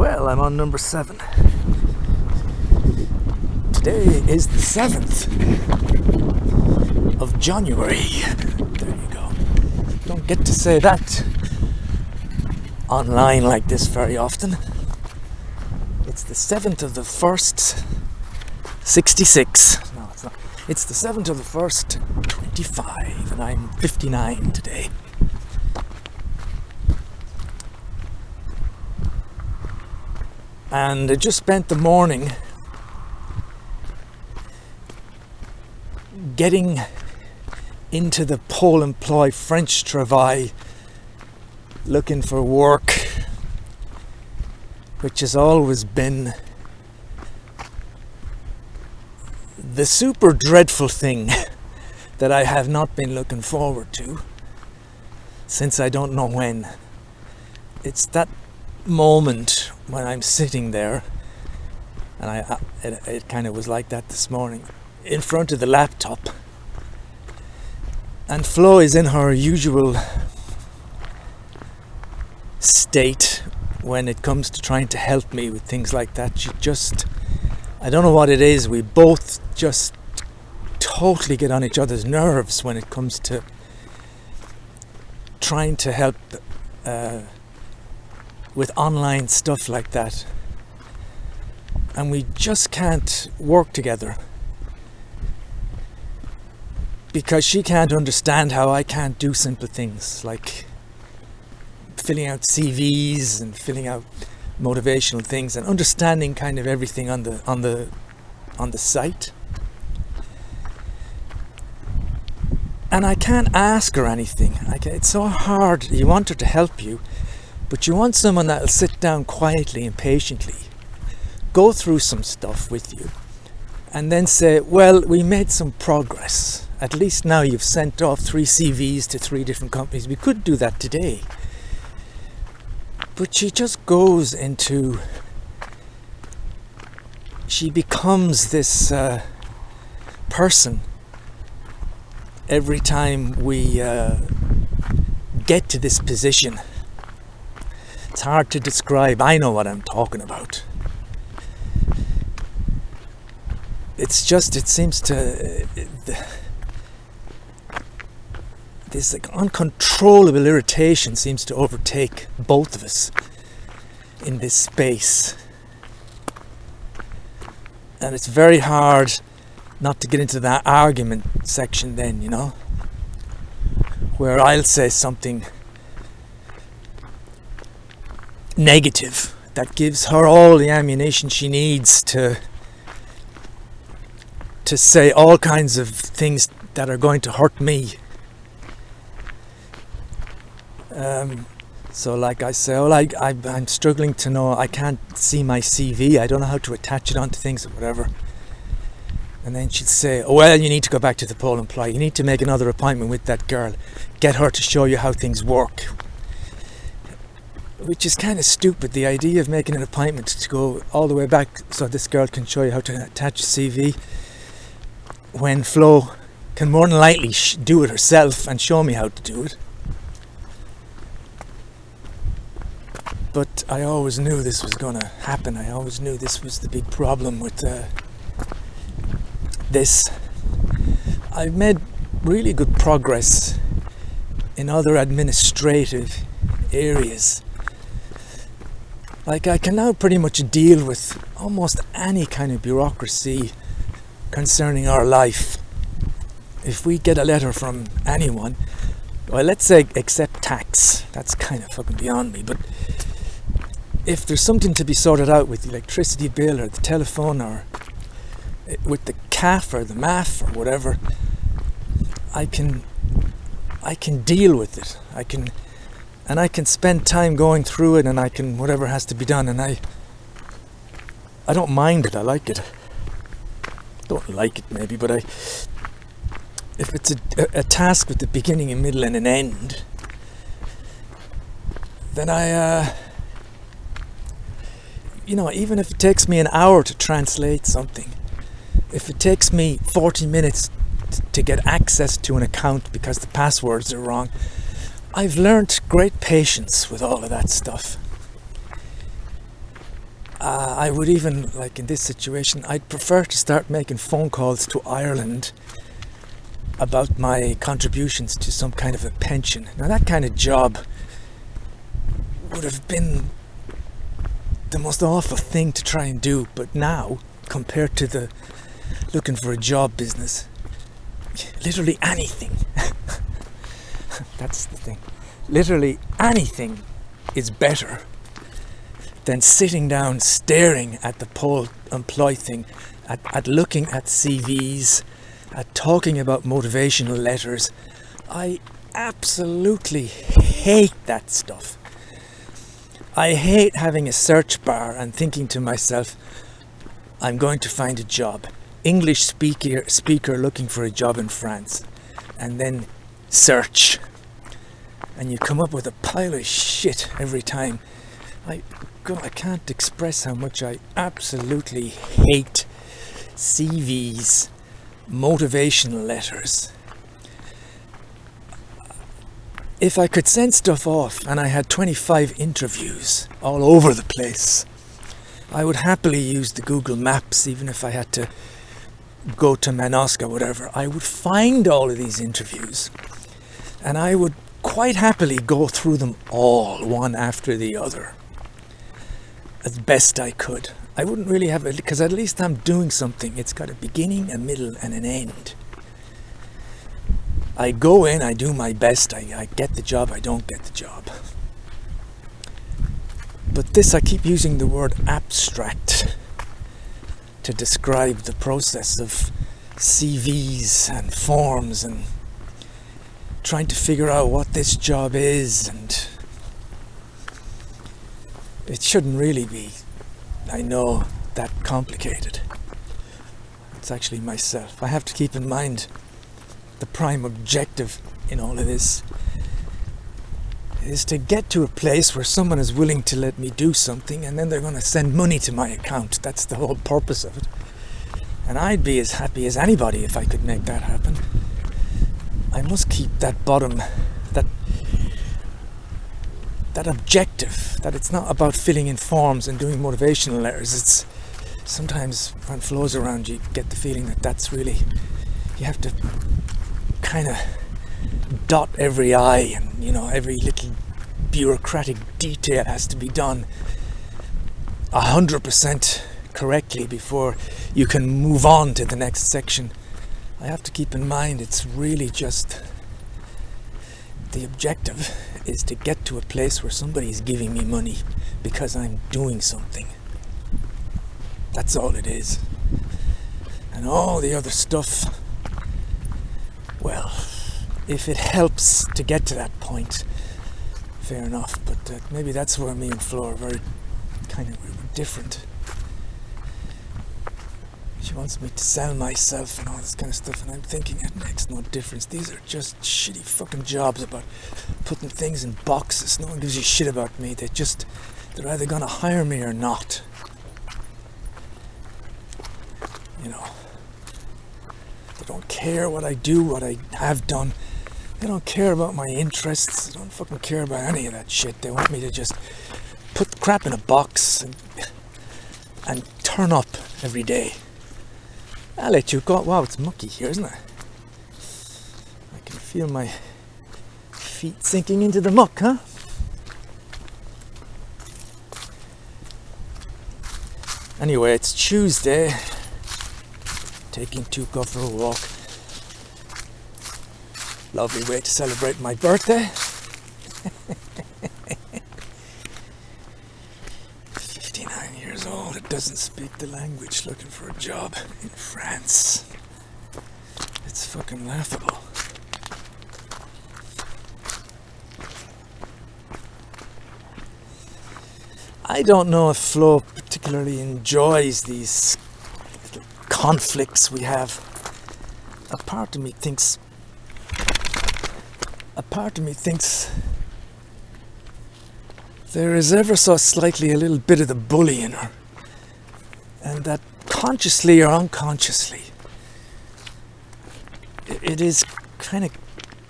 Well, I'm on number 7. Today is the 7th of January. There you go. Don't get to say that online like this very often. It's the 7th of the 1st, 66. No, it's not. It's the 7th of the 1st, 25, and I'm 59 today. And I just spent the morning getting into the Pôle emploi French Travail, looking for work, which has always been the super dreadful thing that I have not been looking forward to since I don't know when. It's that moment when I'm sitting there, and it kind of was like that this morning, in front of the laptop, and Flo is in her usual state when it comes to trying to help me with things like that. She just, I don't know what it is, we both just totally get on each other's nerves when it comes to trying to help with online stuff like that, and we just can't work together because she can't understand how I can't do simple things like filling out CVs and filling out motivational things and understanding kind of everything on the site. And I can't ask her anything. It's so hard. You want her to help you, but you want someone that'll sit down quietly and patiently, go through some stuff with you, and then say, well, we made some progress. At least now you've sent off 3 CVs to 3 different companies. We could do that today. But she just goes into, she becomes this person every time we get to this position. It's hard to describe. I know what I'm talking about. It's just, it seems to, this like uncontrollable irritation seems to overtake both of us in this space. And it's very hard not to get into that argument section then, you know, where I'll say something negative that gives her all the ammunition she needs to say all kinds of things that are going to hurt me. So like I say, I'm struggling to know, I can't see my CV, I don't know how to attach it onto things or whatever. And then she'd say, oh, well, you need to go back to the Pôle emploi, you need to make another appointment with that girl, get her to show you how things work. Which is kind of stupid, the idea of making an appointment to go all the way back so this girl can show you how to attach a CV, when Flo can more than likely do it herself and show me how to do it. But I always knew this was going to happen. I always knew this was the big problem with this. I've made really good progress in other administrative areas. Like, I can now pretty much deal with almost any kind of bureaucracy concerning our life. If we get a letter from anyone, well, let's say except tax, that's kind of fucking beyond me, but if there's something to be sorted out with the electricity bill or the telephone or with the CAF or the MAF or whatever, I can deal with it. I can spend time going through it, and I can, whatever has to be done, and I don't mind it. I like it. Don't like it maybe, but if it's a task with a beginning, a middle and an end, then I you know, even if it takes me an hour to translate something, if it takes me 40 minutes to get access to an account because the passwords are wrong, I've learnt great patience with all of that stuff. I would even, like in this situation, I'd prefer to start making phone calls to Ireland about my contributions to some kind of a pension. Now that kind of job would have been the most awful thing to try and do, but now, compared to the looking for a job business, literally anything, that's the thing, literally anything is better than sitting down staring at the Pole Employ thing, at looking at CVs, at talking about motivational letters. I absolutely hate that stuff. I hate having a search bar and thinking to myself, I'm going to find a job. English speaker looking for a job in France. And then search. And you come up with a pile of shit every time. I can't express how much I absolutely hate CVs, motivational letters. If I could send stuff off and I had 25 interviews all over the place, I would happily use the Google Maps, even if I had to go to Manosque or whatever. I would find all of these interviews and I would quite happily go through them all, one after the other, as best I could. I wouldn't really have it, because at least I'm doing something. It's got a beginning, a middle and an end. I go in, I do my best, I get the job, I don't get the job. But this, I keep using the word abstract to describe the process of CVs and forms and trying to figure out what this job is, and it shouldn't really be, I know, that complicated. It's actually myself. I have to keep in mind the prime objective in all of this is to get to a place where someone is willing to let me do something, and then they're going to send money to my account. That's the whole purpose of it. And I'd be as happy as anybody if I could make that happen. I must keep that bottom, that objective, that it's not about filling in forms and doing motivational letters. It's sometimes when flows around, you get the feeling that that's really, you have to kind of dot every I, and every little bureaucratic detail has to be done 100% correctly before you can move on to the next section. I have to keep in mind it's really just the objective is to get to a place where somebody's giving me money because I'm doing something. That's all it is. And all the other stuff, well, if it helps to get to that point, fair enough. But maybe that's where me and Flo are very kind of different. She wants me to sell myself and all this kind of stuff, and I'm thinking it makes no difference. These are just shitty fucking jobs about putting things in boxes. No one gives a shit about me. They're either gonna hire me or not. They don't care what I do, what I have done. They don't care about my interests. They don't fucking care about any of that shit. They want me to just put crap in a box and turn up every day. I'll let you go. Wow, it's mucky here, isn't it? I can feel my feet sinking into the muck, huh? Anyway, it's Tuesday. Taking Tuco for a walk. Lovely way to celebrate my birthday. 59 years old, it doesn't speak the language, looking for a job in France. It's fucking laughable. I don't know if Flo particularly enjoys these little conflicts we have. A part of me thinks there is ever so slightly a little bit of the bully in her, and that consciously or unconsciously it is kind of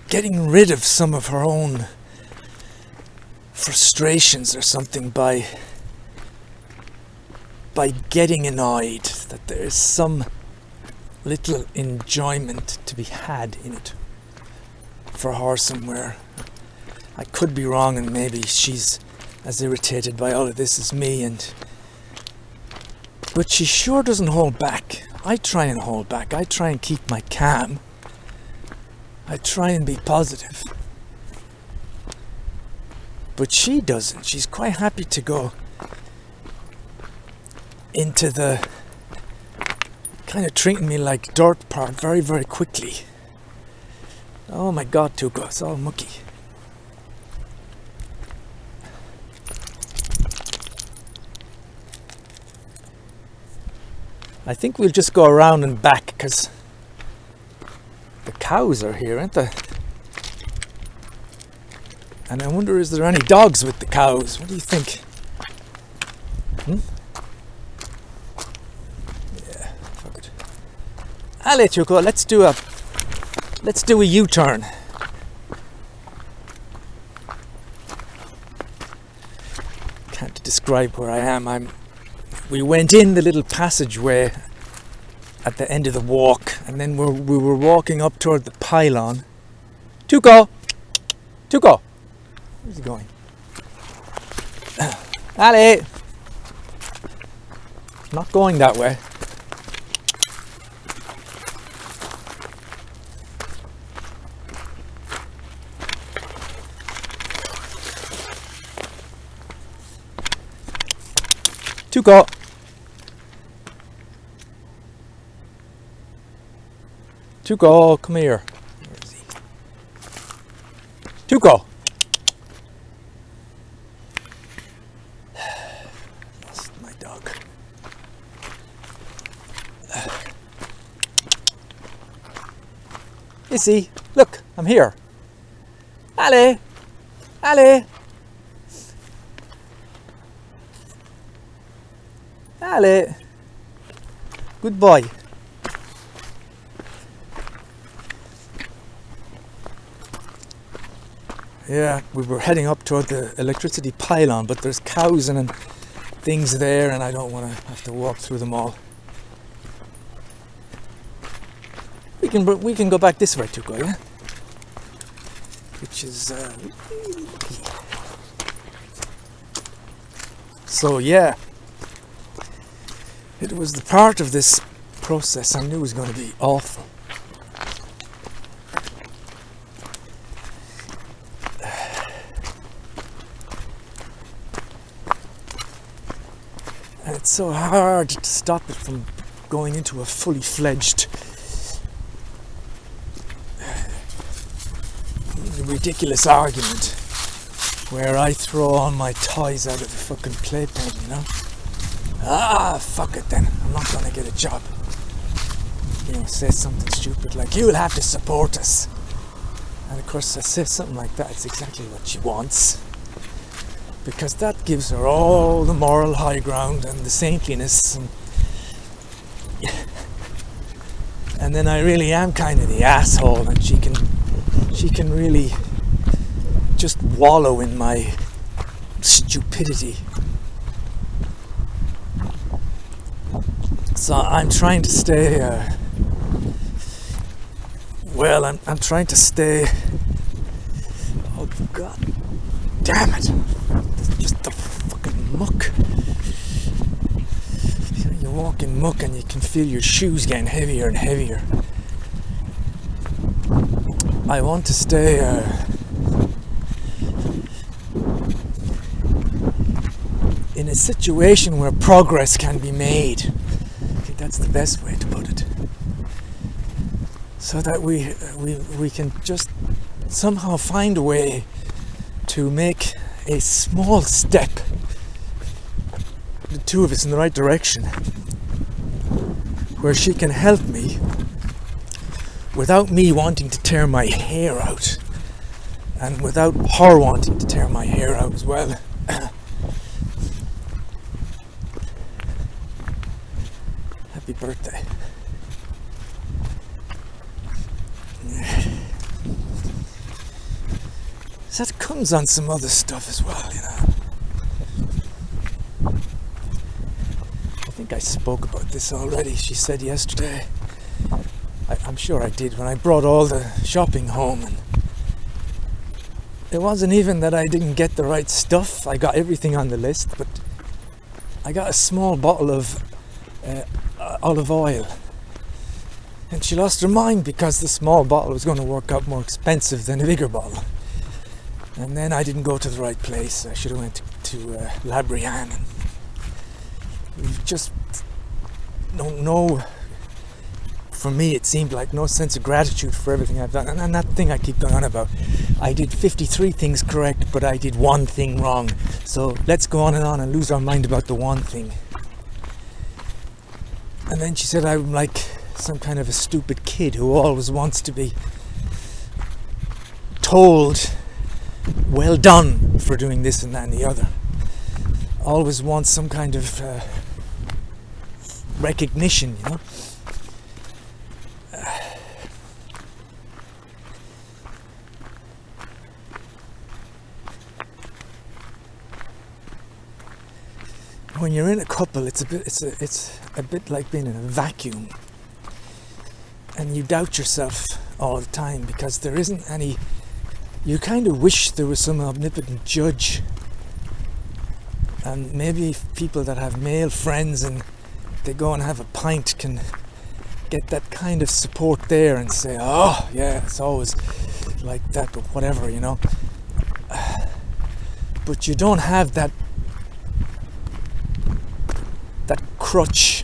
getting rid of some of her own frustrations or something by by getting annoyed, that there is some little enjoyment to be had in it for her somewhere. I could be wrong, and maybe she's as irritated by all of this as me, but she sure doesn't hold back. I try and hold back. I try and keep my calm. I try and be positive. But she doesn't. She's quite happy to go into the kind of treating me like dirt part very, very quickly. Oh my God, Tuco, it's all mucky. I think we'll just go around and back, because the cows are here, aren't they? And I wonder, is there any dogs with the cows? What do you think? Yeah, fuck it. Allez, Tuco, let's do a U-turn. Can't describe where I am. We went in the little passageway at the end of the walk, and then we were walking up toward the pylon. Tuco! Tuco! Where's he going? Ali! Not going that way. Tuco! Tuco, come here. Where is he? Tuco! Lost my dog. Is he? Look, I'm here. Ali! Ali! Ali! Good boy. Yeah, we were heading up toward the electricity pylon, but there's cows and things there, and I don't want to have to walk through them all. We can go back this way, Tuco, yeah? Which is so yeah, it was the part of this process I knew was going to be awful. And it's so hard to stop it from going into a fully fledged ridiculous argument where I throw all my toys out of the fucking playpen, you know? Fuck it then. I'm not gonna get a job. You know, say something stupid like, you'll have to support us. And of course I say something like that, it's exactly what she wants. Because that gives her all the moral high ground and the saintliness, and then I really am kind of the asshole, and she can really just wallow in my stupidity. So I'm trying to stay I'm trying to stay, oh God damn it, just the fucking muck. You walk in muck and you can feel your shoes getting heavier and heavier. I want to stay in a situation where progress can be made. I think that's the best way to put it. So that we can just somehow find a way to make a small step, the two of us, in the right direction, where she can help me without me wanting to tear my hair out, and without her wanting to tear my hair out as well. Happy birthday. So that comes on some other stuff as well, you know. think I spoke about this already. She said yesterday. I'm sure I did, when I brought all the shopping home, and it wasn't even that I didn't get the right stuff. I got everything on the list, but I got a small bottle of olive oil, and she lost her mind because the small bottle was going to work out more expensive than a bigger bottle. And then I didn't go to the right place. I should have went to Labrian. And just no. For me, it seemed like no sense of gratitude for everything I've done. And that thing I keep going on about, I did 53 things correct, but I did one thing wrong. So let's go on and lose our mind about the one thing. And then she said I'm like some kind of a stupid kid who always wants to be told, well done for doing this and that and the other. Always wants some kind of recognition, you know. When you're in a couple, it's a bit like being in a vacuum, and you doubt yourself all the time because there isn't any. You kind of wish there was some omnipotent judge, and maybe people that have male friends and they go and have a pint can get that kind of support there and say, oh yeah, it's always like that, but whatever, you know. But you don't have that crutch,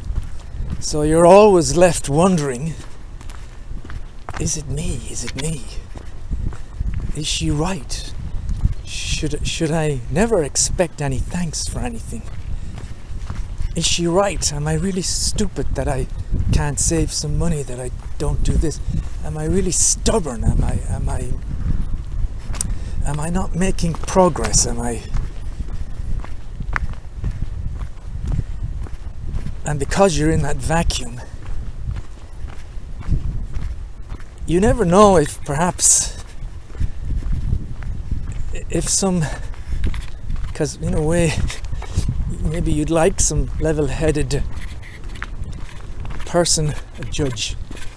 so you're always left wondering, is it me? Is she right? Should I never expect any thanks for anything? Is she right? Am I really stupid that I can't save some money, that I don't do this? Am I really stubborn? Am I not making progress? And because you're in that vacuum, you never know if perhaps, because in a way, maybe you'd like some level-headed person, a judge,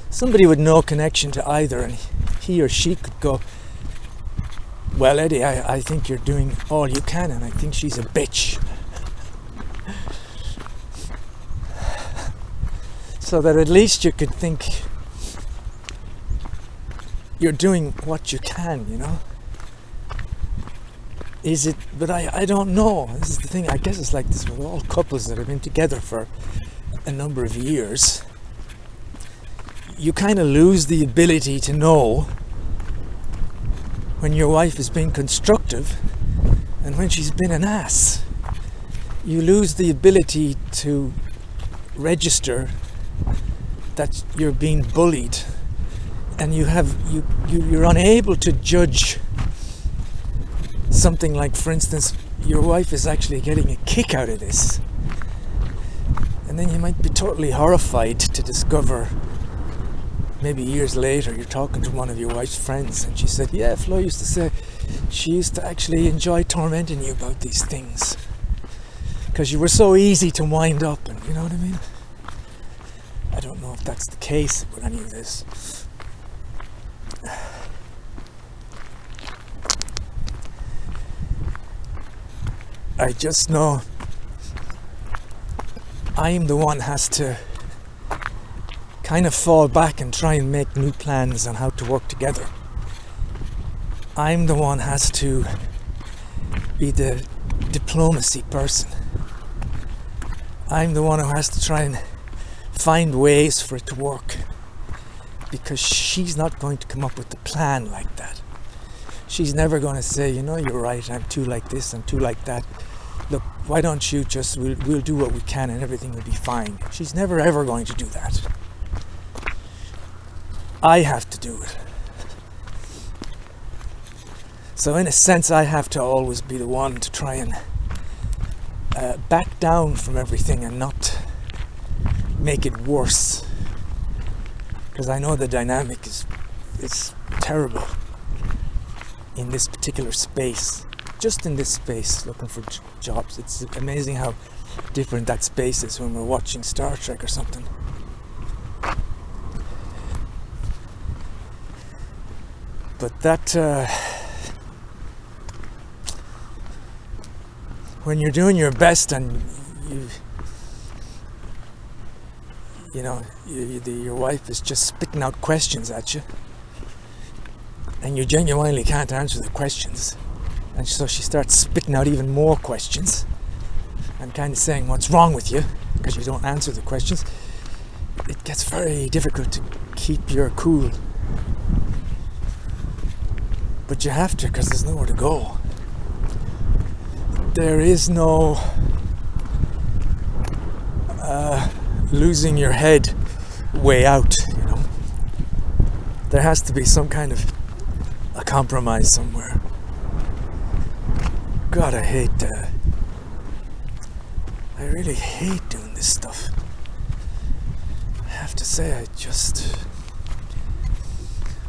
somebody with no connection to either, and he or she could go, well, Eddie, I think you're doing all you can, and I think she's a bitch. So that at least you could think you're doing what you can, you know. Is it? But I don't know. This is the thing. I guess it's like this with all couples that have been together for a number of years. You kind of lose the ability to know when your wife is being constructive and when she's been an ass. You lose the ability to register that you're being bullied, and you're unable to judge something like, for instance, your wife is actually getting a kick out of this, and then you might be totally horrified to discover maybe years later you're talking to one of your wife's friends and she said, yeah, Flo used to say she used to actually enjoy tormenting you about these things because you were so easy to wind up, and you know what I mean. I don't know if that's the case with any of this. I just know I'm the one has to kind of fall back and try and make new plans on how to work together. I'm the one has to be the diplomacy person. I'm the one who has to try and find ways for it to work, because she's not going to come up with a plan like that. She's never going to say, you know, you're right, I'm too like this, I'm too like that. Look, why don't you just, we'll do what we can and everything will be fine. She's never ever going to do that. I have to do it. So in a sense, I have to always be the one to try and back down from everything and not make it worse, because I know the dynamic is terrible in this particular space. just in this space looking for jobs. It's amazing how different that space is when we're watching Star Trek or something. But that when you're doing your best and your wife is just spitting out questions at you and you genuinely can't answer the questions, and so she starts spitting out even more questions and kind of saying what's wrong with you because you don't answer the questions, it gets very difficult to keep your cool. But you have to, because there's nowhere to go. There is no losing your head way out, you know. There has to be some kind of a compromise somewhere. God, I really hate doing this stuff. I have to say,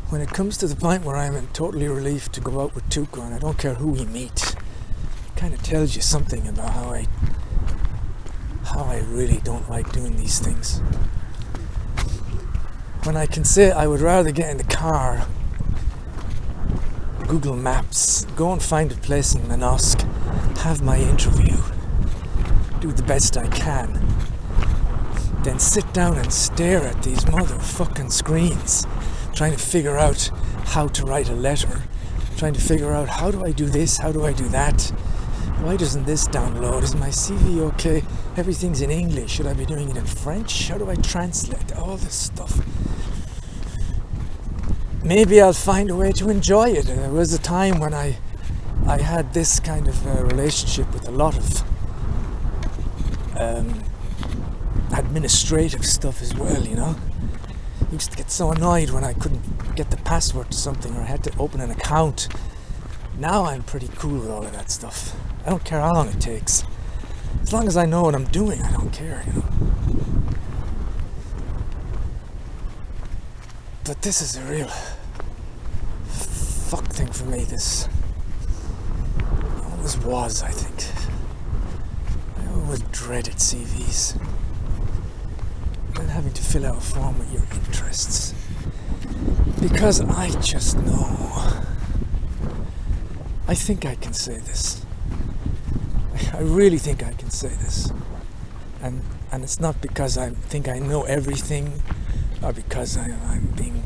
when it comes to the point where I'm totally relieved to go out with Tuco and I don't care who we meet, it kind of tells you something about how I really don't like doing these things. When I can say I would rather get in the car, Google Maps, go and find a place in Manosque, have my interview, do the best I can, then sit down and stare at these motherfucking screens, trying to figure out how to write a letter, trying to figure out how do I do this, how do I do that, why doesn't this download, is my CV okay, everything's in English, should I be doing it in French, how do I translate, all this stuff. Maybe I'll find a way to enjoy it. There was a time when I had this kind of relationship with a lot of administrative stuff as well, you know. I used to get so annoyed when I couldn't get the password to something or I had to open an account. Now I'm pretty cool with all of that stuff. I don't care how long it takes. As long as I know what I'm doing, I don't care, you know. But this is a real fuck thing for me, this. It always was, I think. I always dreaded CVs. And having to fill out a form with your interests. Because I just know. I think I can say this. I really think I can say this. And it's not because I think I know everything or because I'm being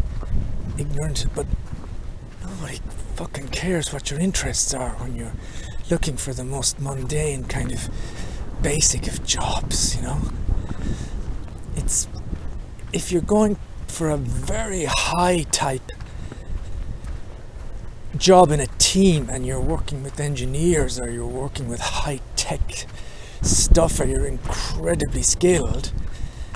ignorant, but nobody fucking cares what your interests are when you're looking for the most mundane kind of basic of jobs, you know. It's, if you're going for a very high type job in a team and you're working with engineers or you're working with high tech stuff or you're incredibly skilled,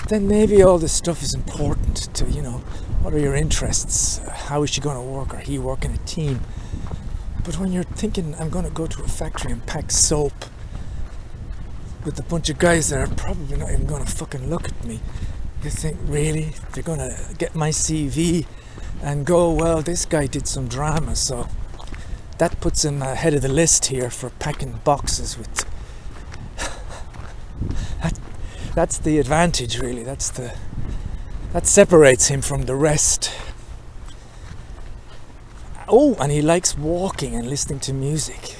then maybe all this stuff is important to, you know, what are your interests, how is she going to work, or he work in a team. But when you're thinking I'm going to go to a factory and pack soap with a bunch of guys that are probably not even going to fucking look at me, you think, really? They're going to get my CV and go, well, this guy did some drama, so that puts him ahead of the list here for packing boxes with... That's the advantage, really. That separates him from the rest. Oh, and he likes walking and listening to music.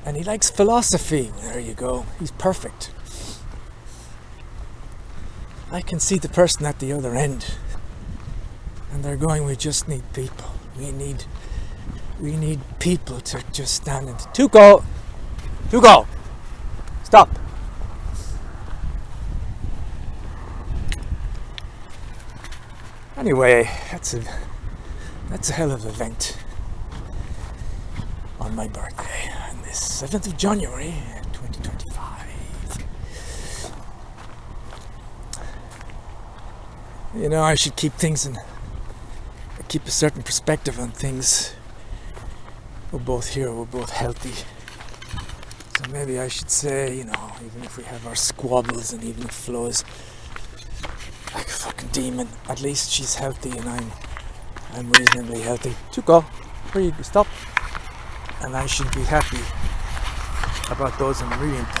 And he likes philosophy. There you go. He's perfect. I can see the person at the other end. And they're going, we just need people. We need people to just stand and... Tuco! Stop! Anyway, that's a hell of an event on my birthday, on this 7th of January, 2025. You know, I should keep a certain perspective on things. We're both here, we're both healthy. So maybe I should say, you know, even if we have our squabbles and even if Flo is like a fucking demon, at least she's healthy and I'm reasonably healthy. Tuco, where you stop? and I should be happy about those. And really important